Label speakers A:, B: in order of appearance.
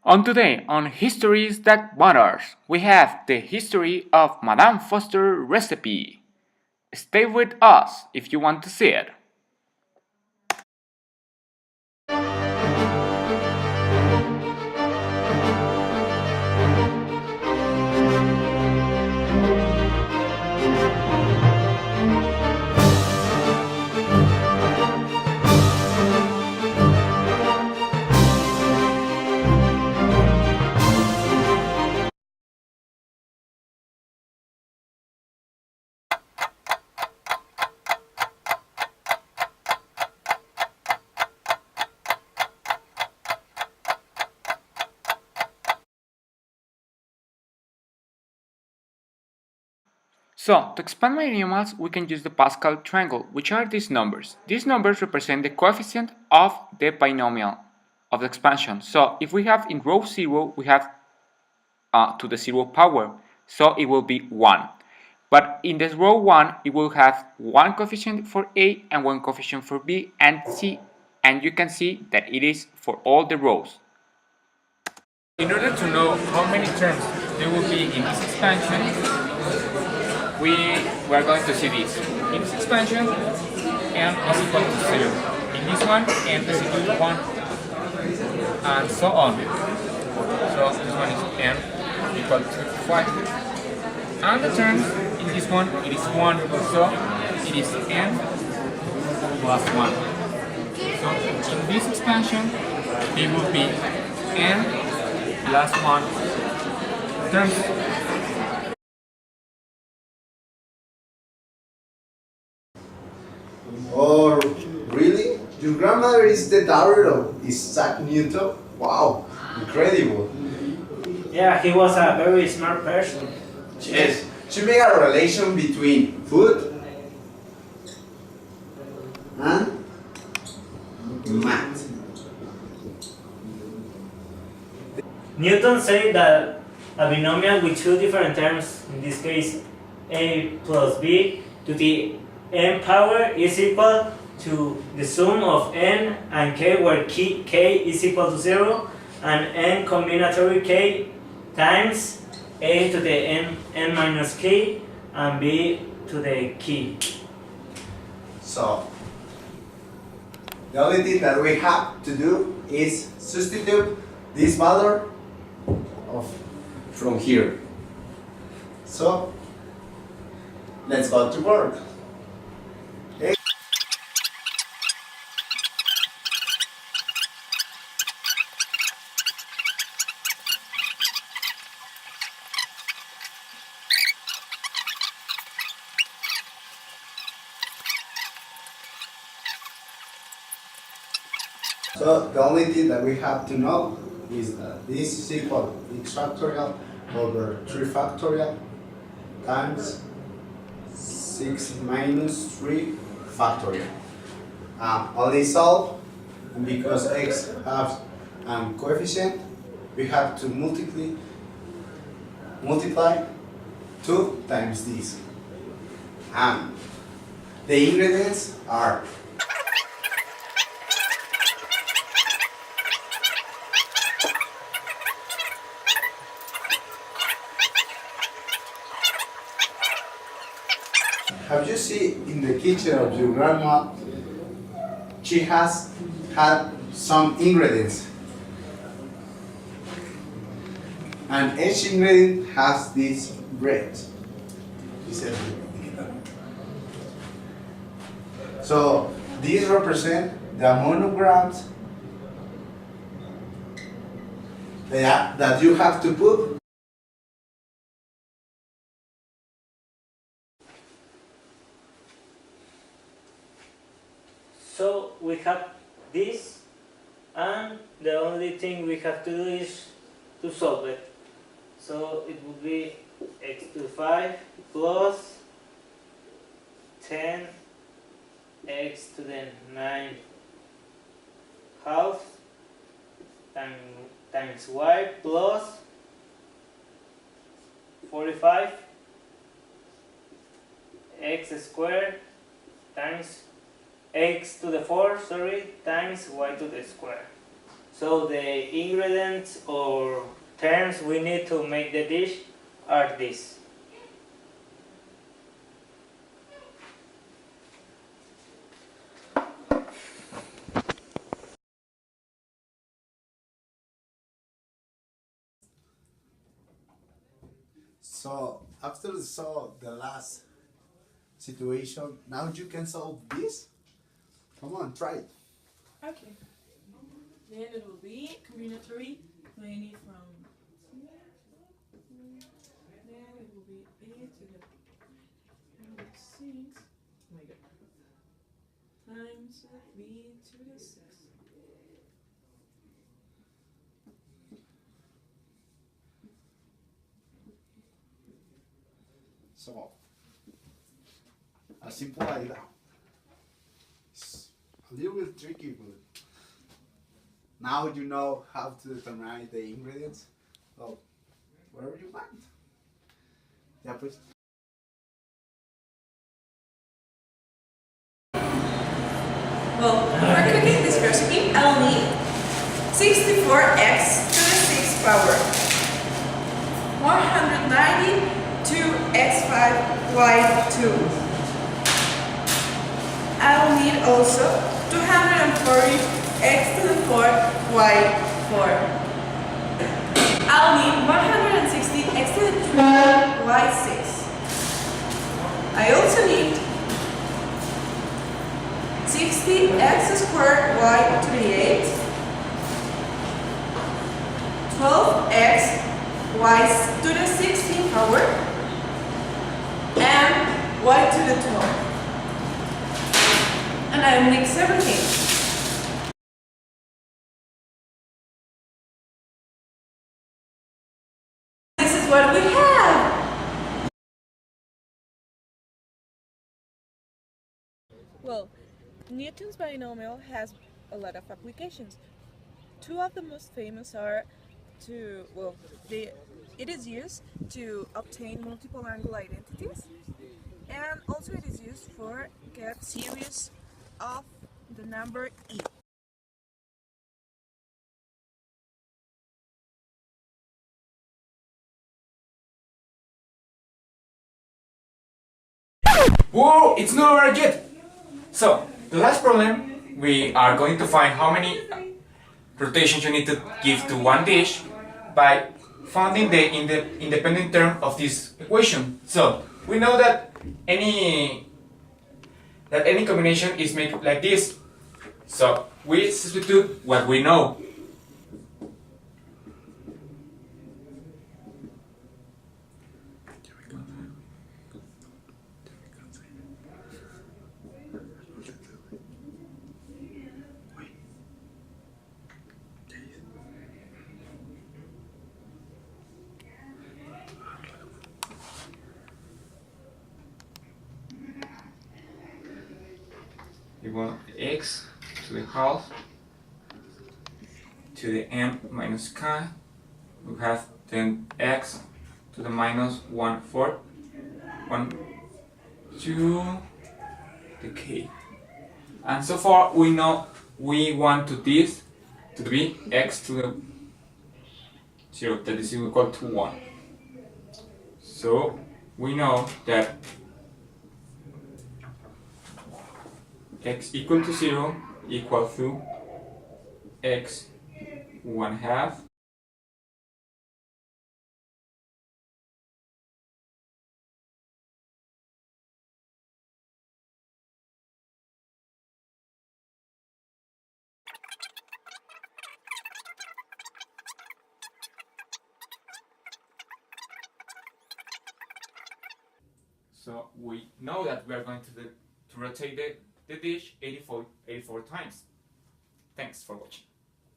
A: On today, on Histories That Matters, we have the history of Madame Foster recipe. Stay with us if you want to see it. So, to expand binomials, we can use the Pascal triangle, which are these numbers. These numbers represent the coefficient of the binomial of the expansion. So, if we have in row 0, we have to the 0 power, so it will be 1. But in this row 1, it will have one coefficient for A and one coefficient for B and C, and you can see that it is for all the rows. In order to know how many terms there will be in this expansion, we are going to see this. In this expansion, n is equal to 0. In this one, n is equal to 1, and so on. So this one is n equal to 5. And the term in this one, it is 1, so it is n plus 1. So in this expansion, it will be n plus 1 terms.
B: Oh, really? Your grandmother is the daughter of Isaac Newton? Wow, incredible.
C: Yeah, he was a very smart person.
B: Yes, she made a relation between food and math.
C: Newton said that a binomial with two different terms, in this case a plus b to the n power is equal to the sum of n and k, where k is equal to 0, and n combinatory k times a to the n minus k and b to the k.
B: So, the only thing that we have to do is substitute this value from here. So, let's go to work. So the only thing that we have to know is that this is equal to x factorial over 3 factorial times 6 minus 3 factorial. Only solve, and because x has a coefficient, we have to multiply 2 times this. The ingredients are have you seen in the kitchen of your grandma, she has had some ingredients. And each ingredient has this bread. So these represent the amount of grams that you have to put.
C: So we have this, and the only thing we have to do is to solve it. So it would be x to the 5 plus 10 x to the 9 half times y plus 45 x squared times x to the 4, times y to the square. So the ingredients or terms we need to make the dish are these.
B: So after you solve the last situation, now you can solve this. Come on, try it.
D: Okay. Then it will be combinatory 20 from then it will be a to the 6. Oh my god. Times b to the 6.
B: So a simple idea. It's a little bit tricky, but now you know how to determine the ingredients. Well, whatever you want. Yeah, please.
E: Well, for cooking this recipe, I'll need 64 eggs to the 6th power, 192 x5y2. I'll need also 240 x to the 4th y4. I'll need 160 x to the 3 y6. I also need 60 x squared y to the 8th, 12x y to the 16th power, and y to the 12th. And I mix everything. This is what we have.
D: Well, Newton's binomial has a lot of applications. Two of the most famous are it is used to obtain multiple angle identities, and also it is used for get series of the number e.
A: Whoa, it's not over yet! So, the last problem, we are going to find how many rotations you need to give to one dish by finding the independent term of this equation. So, we know that any combination is made like this. So, we substitute what we know. We want x to the half to the m minus k. We have then x to the minus 1/4 to the k. And so far we know we want to this to be x to the 0, that is equal to 1. So we know that x equal to 0 equal to x 1/2 So we know that we are going to rotate the dish 84 times. Thanks for watching.